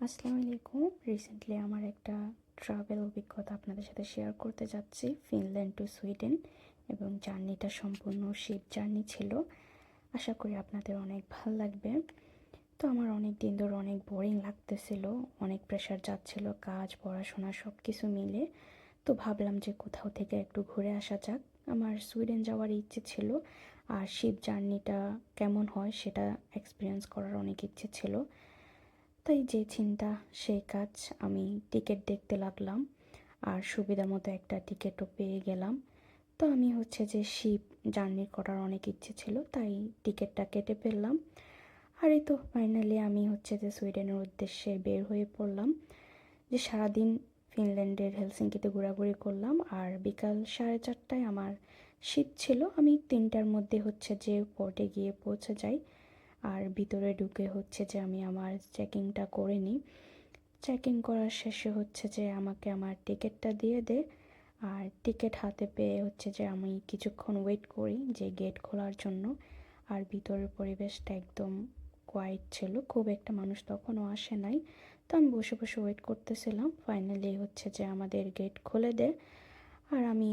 আসসালামু আলাইকুম। রিসেন্টলি আমার একটা ট্রাভেল অভিজ্ঞতা আপনাদের সাথে শেয়ার করতে যাচ্ছি, ফিনল্যান্ড টু সুইডেন। এবং জার্নিটা সম্পূর্ণ শিপ জার্নি ছিল। আশা করি আপনাদের অনেক ভাল লাগবে। তো আমার অনেক দিন ধরে অনেক বোরিং লাগতেছিল, অনেক প্রেশার যাচ্ছিল, কাজ পড়াশোনা সব কিছু মিলে। তো ভাবলাম যে কোথাও থেকে একটু ঘুরে আসা যাক। আমার সুইডেন যাওয়ার ইচ্ছে ছিল, আর শিপ জার্নিটা কেমন হয় সেটা এক্সপিরিয়েন্স করার অনেক ইচ্ছে ছিল। তাই যে চিন্তা সেই কাজ, আমি টিকিট দেখতে লাগলাম, আর সুবিধা মতো একটা টিকিটও পেয়ে গেলাম। তো আমি যে শিপ জার্নি করার অনেক ইচ্ছে ছিল, তাই টিকিটটা কেটে ফেললাম। আর এই তো ফাইনালি আমি যে সুইডেনের উদ্দেশ্যে বের হয়ে পড়লাম। যে সারাদিন ফিনল্যান্ডের হেলসিঙ্কিতে ঘোরাঘুরি করলাম, আর বিকাল 4:30টায় আমার শিপ ছিল। আমি 3টার মধ্যে যে পোর্টে গিয়ে পৌঁছে যাই। আর ভিতরে ঢুকে যে আমি আমার চেকিংটা করে নিই। চেকিং করার শেষে যে আমাকে আমার টিকিটটা দিয়ে দেয়। আর টিকিট হাতে পেয়ে যে আমি কিছুক্ষণ ওয়েট করি যে গেট খোলার জন্য। আর ভিতরের পরিবেশটা একদম কোয়াইট ছিল, খুব একটা মানুষ তখনও আসে নাই। তো আমি বসে বসে ওয়েট করতেছিলাম। ফাইনালি যে আমাদের গেট খুলে দেয়। আর আমি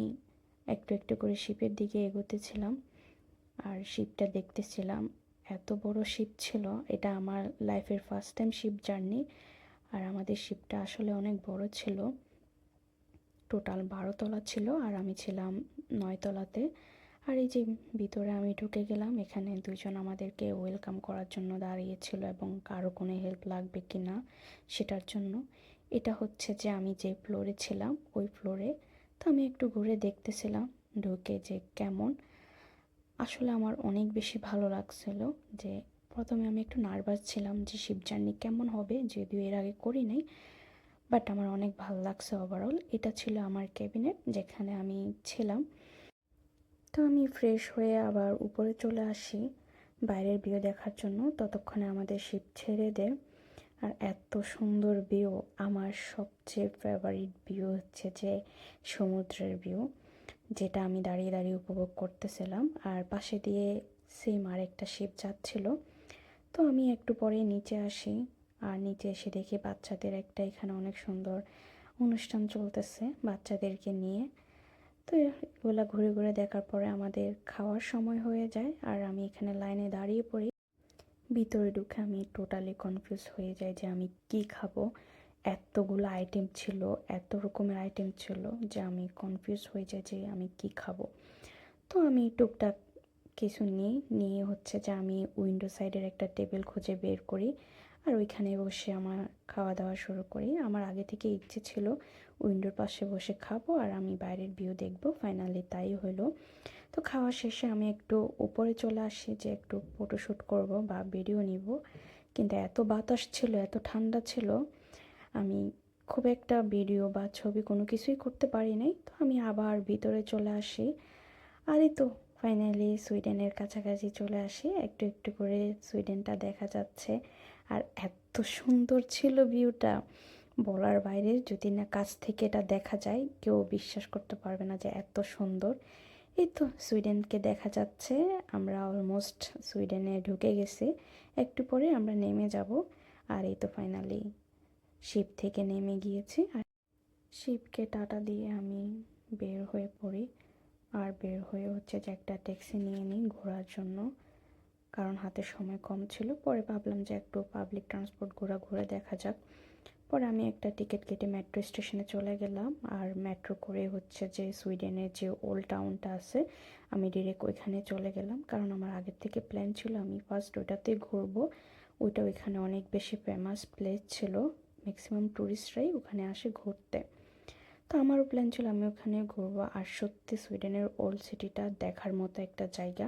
একটু একটু করে শিপের দিকে এগোতেছিলাম, আর শিপটা দেখতেছিলাম। এত বড় শিপ ছিল, এটা আমার লাইফের ফার্স্ট টাইম শিপ জার্নি। আর আমাদের শিপটা আসলে অনেক বড় ছিল, টোটাল 12 তলা ছিল, আর আমি ছিলাম 9 তলাতে। আর এই যে ভিতরে আমি ঢুকে গেলাম, এখানে দুইজন আমাদেরকে ওয়েলকাম করার জন্য দাঁড়িয়েছিল, এবং কারো কোনো হেল্প লাগবে কি না সেটার জন্য। এটা যে আমি যে ফ্লোরে ছিলাম ওই ফ্লোরে। তো আমি একটু ঘুরে দেখতেছিলাম ঢুকে যে কেমন। আসলে আমার অনেক বেশি ভালো লাগছিল। যে প্রথমে আমি একটু নার্ভাস ছিলাম যে শিপ জার্নি কেমন হবে, যদিও এর আগে করি নাই। বাট আমার অনেক ভালো লাগছে ওভারঅল। এটা ছিল আমার ক্যাবিনেট যেখানে আমি ছিলাম। তো আমি ফ্রেশ হয়ে আবার উপরে চলে আসি বাইরের ভিউ দেখার জন্য। ততক্ষণে আমাদের শিপ ছেড়ে দেয়। আর এত সুন্দর ভিউ, আমার সবচেয়ে ফেভারিট ভিউ যে সমুদ্রের ভিউ, যেটা আমি দাঁড়িয়ে দাঁড়িয়ে উপভোগ করতেছিলাম। আর পাশে দিয়ে সেম আরেকটা শিপ যাচ্ছিল। তো আমি একটু পরে নিচে আসি, আর নিচে এসে দেখি বাচ্চাদের একটা এখানে অনেক সুন্দর অনুষ্ঠান চলতেছে বাচ্চাদেরকে নিয়ে। তো এগুলা ঘুরে ঘুরে দেখার পরে আমাদের খাওয়ার সময় হয়ে যায়, আর আমি এখানে লাইনে দাঁড়িয়ে পড়ি। ভিতরে ঢুকে আমি টোটালি কনফিউজ হয়ে যাই যে আমি কি খাবো। এতগুলো আইটেম ছিল, এত রকমের আইটেম ছিল যে আমি কনফিউজ হয়ে যাই যে আমি কি খাবো। তো আমি টুকটাক কিছু নিয়ে যে আমি উইন্ডো সাইডের একটা টেবিল খুঁজে বের করি, আর ওইখানে বসে আমার খাওয়া দাওয়া শুরু করি। আমার আগে থেকে ইচ্ছে ছিল উইন্ডোর পাশে বসে খাবো আর আমি বাইরের ভিউ দেখবো। ফাইনালি তাই হলো। তো খাওয়া শেষে আমি একটু উপরে চলে আসি যে একটু ফটোশ্যুট করব বা ভিডিও নিব। কিন্তু এত বাতাস ছিল, এত ঠান্ডা ছিল, আমি খুব একটা ভিডিও বা ছবি কোনো কিছুই করতে পারি নাই। তো আমি আবার ভিতরে চলে আসি। আর এই তো ফাইনালি সুইডেনের কাছাকাছি চলে আসি, একটু একটু করে সুইডেনটা দেখা যাচ্ছে। আর এত সুন্দর ছিল ভিউটা, বলার বাইরে। যদি না কাছ থেকে এটা দেখা যায়, কেউ বিশ্বাস করতে পারবে না যে এত সুন্দর। এই তো সুইডেনকে দেখা যাচ্ছে। আমরা অলমোস্ট সুইডেনে ঢুকে গেছি, একটু পরে আমরা নেমে যাব। আর এই তো ফাইনালি শিপ থেকে নেমে গিয়েছি। আর শিপকে টাটা দিয়ে আমি বের হয়ে পড়ি। আর বের হয়ে যে একটা ট্যাক্সি নিয়ে নিই ঘোরার জন্য, কারণ হাতে সময় কম ছিল। পরে ভাবলাম যে একটু পাবলিক ট্রান্সপোর্ট ঘোরে দেখা যাক। পরে আমি একটা টিকিট কেটে মেট্রো স্টেশনে চলে গেলাম। আর মেট্রো করে যে সুইডেনের যে ওল্ড টাউনটা আছে, আমি ডিরেক্ট ওইখানে চলে গেলাম। কারণ আমার আগের থেকে প্ল্যান ছিল আমি ফার্স্ট ওইটাতেই ঘুরবো। ওইটা ওইখানে অনেক বেশি ফেমাস প্লেস ছিল, ম্যাক্সিমাম ট্যুরিস্টরাই ওখানে আসে ঘুরতে। তো আমারও প্ল্যান ছিল আমি ওখানে ঘুরবো। আর সত্যি সুইডেনের ওল্ড সিটিটা দেখার মতো একটা জায়গা।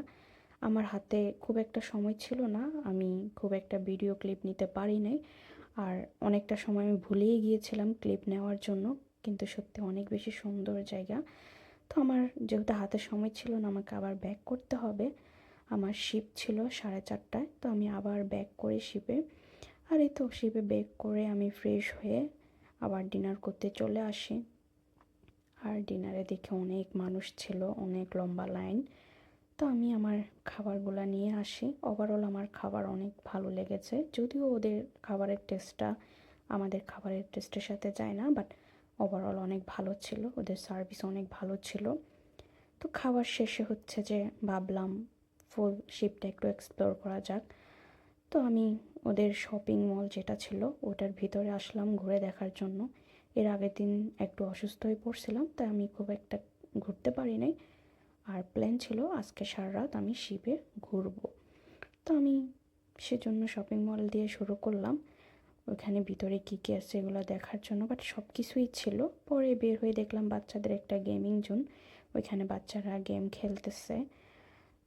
আমার হাতে খুব একটা সময় ছিল না, আমি খুব একটা ভিডিও ক্লিপ নিতে পারি নাই। আর অনেকটা সময় আমি ভুলেই গিয়েছিলাম ক্লিপ নেওয়ার জন্য। কিন্তু সত্যি অনেক বেশি সুন্দর জায়গা। তো আমার যেহেতু হাতে সময় ছিল না, আমাকে আবার ব্যাক করতে হবে। আমার শিপ ছিল 4:30টায়, তো আমি আবার ব্যাক করে শিপে। আর এই তো শিপে ব্যাক করে আমি ফ্রেশ হয়ে আবার ডিনার করতে চলে আসি। আর ডিনারে দেখে অনেক মানুষ ছিল, অনেক লম্বা লাইন। তো আমি আমার খাবারগুলো নিয়ে আসি। ওভারঅল আমার খাবার অনেক ভালো লেগেছে, যদিও ওদের খাবারের টেস্টটা আমাদের খাবারের টেস্টের সাথে যায় না, বাট ওভারঅল অনেক ভালো ছিল, ওদের সার্ভিস অনেক ভালো ছিল। তো খাওয়ার শেষে হচ্ছে যে ভাবলাম ফুল শিপটা একটু এক্সপ্লোর করা যাক। তো আমি ওদের শপিং মল যেটা ছিল ওটার ভিতরে আসলাম ঘুরে দেখার জন্য। এর আগের দিন একটু অসুস্থ হয়ে পড়ছিলাম, তাই আমি খুব একটা ঘুরতে পারি নাই। আর প্ল্যান ছিল আজকে সারা রাত আমি শিপে ঘুরবো। তো আমি সেজন্য শপিং মল দিয়ে শুরু করলাম ওখানে ভিতরে কী কী আছে এগুলো দেখার জন্য, বাট সব কিছুই ছিল। পরে বের হয়ে দেখলাম বাচ্চাদের একটা গেমিং জোন, ওইখানে বাচ্চারা গেম খেলতেছে।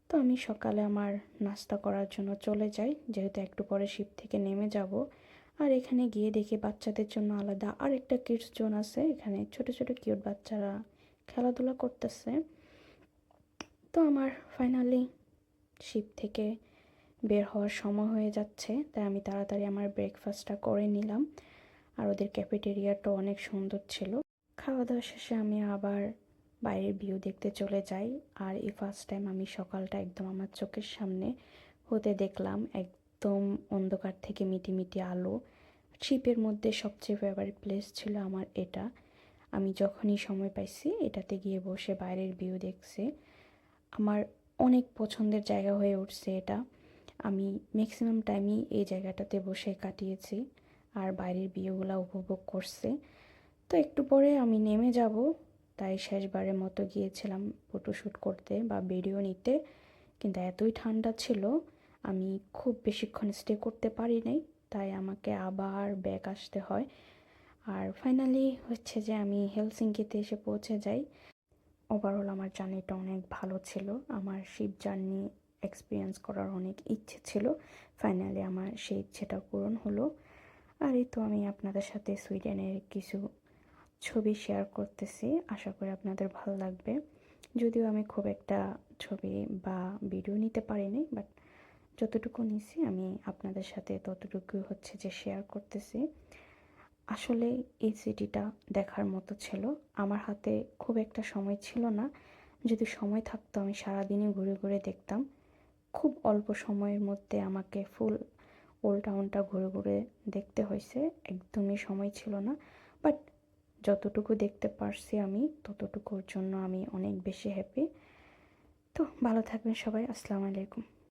তো আমি সকালে আমার নাস্তা করার জন্য চলে যাই, যেহেতু একটু পরে শিপ থেকে নেমে যাব। আর এখানে গিয়ে দেখি বাচ্চাদের জন্য আলাদা আর একটা কিডস জোন আছে, এখানে ছোট ছোট কিউট বাচ্চারা খেলাধুলা করতেছে। তো আমার ফাইনালি শিপ থেকে বের হওয়ার সময় হয়ে যাচ্ছে, তাই আমি তাড়াতাড়ি আমার ব্রেকফাস্টটা করে নিলাম। আর ওদের ক্যাফেটেরিয়াটা অনেক সুন্দর ছিল। খাওয়া দাওয়া শেষে আমি আবার বাইরের ভিউ দেখতে চলে যাই। আর এই ফার্স্ট টাইম আমি সকালটা একদম আমার চোখের সামনে হতে দেখলাম, একদম অন্ধকার থেকে মিটি মিটি আলো। শিপের মধ্যে সবচেয়ে ফেভারিট প্লেস ছিল আমার এটা। আমি যখনই সময় পাইছি এটাতে গিয়ে বসে বাইরের ভিউ দেখছি। আমার অনেক পছন্দের জায়গা হয়ে উঠছে এটা। আমি ম্যাক্সিমাম টাইমই এই জায়গাটাতে বসে কাটিয়েছি আর বাইরের ভিউগুলো উপভোগ করছি। তো একটু পরে আমি নেমে যাব, তাই শেষবারের মতো গিয়েছিলাম ফটোশ্যুট করতে বা ভিডিও নিতে, কিন্তু এতই ঠান্ডা ছিল আমি খুব বেশিক্ষণ স্টে করতে পারি নাই, তাই আমাকে আবার ব্যাক আসতে হয়। আর ফাইনালি হচ্ছে যে আমি হেলসিঙ্কিতে এসে পৌঁছে যাই। ওভারঅল আমার জার্নিটা অনেক ভালো ছিল, আমার শিপ জার্নি এক্সপিরিয়েন্স করার অনেক ইচ্ছে ছিল। ফাইনালি আমার সেই ইচ্ছেটা পূরণ হলো। আর এই তো আমি আপনাদের সাথে সুইডেনের কিছু ছবি শেয়ার করতেছি, আশা করি আপনাদের ভালো লাগবে। যদিও আমি খুব একটা ছবি বা ভিডিও নিতে পারিনি, বাট যতটুকু নিছি আমি আপনাদের সাথে ততটুকু হচ্ছে যে শেয়ার করতেছি। আসলে এই সিটিটা দেখার মতো ছিল। আমার হাতে খুব একটা সময় ছিল না, যদি সময় থাকতো আমি সারাদিনই ঘুরে ঘুরে দেখতাম। খুব অল্প সময়ের মধ্যে আমাকে ফুল ওল্ড টাউনটা ঘুরে ঘুরে দেখতে হয়েছে, একদমই সময় ছিল না। বাট যতটুকু দেখতে পারছি আমি ততটুকুর জন্য আমি অনেক বেশি হ্যাপি। তো ভালো থাকবেন সবাই, আসসালামু আলাইকুম।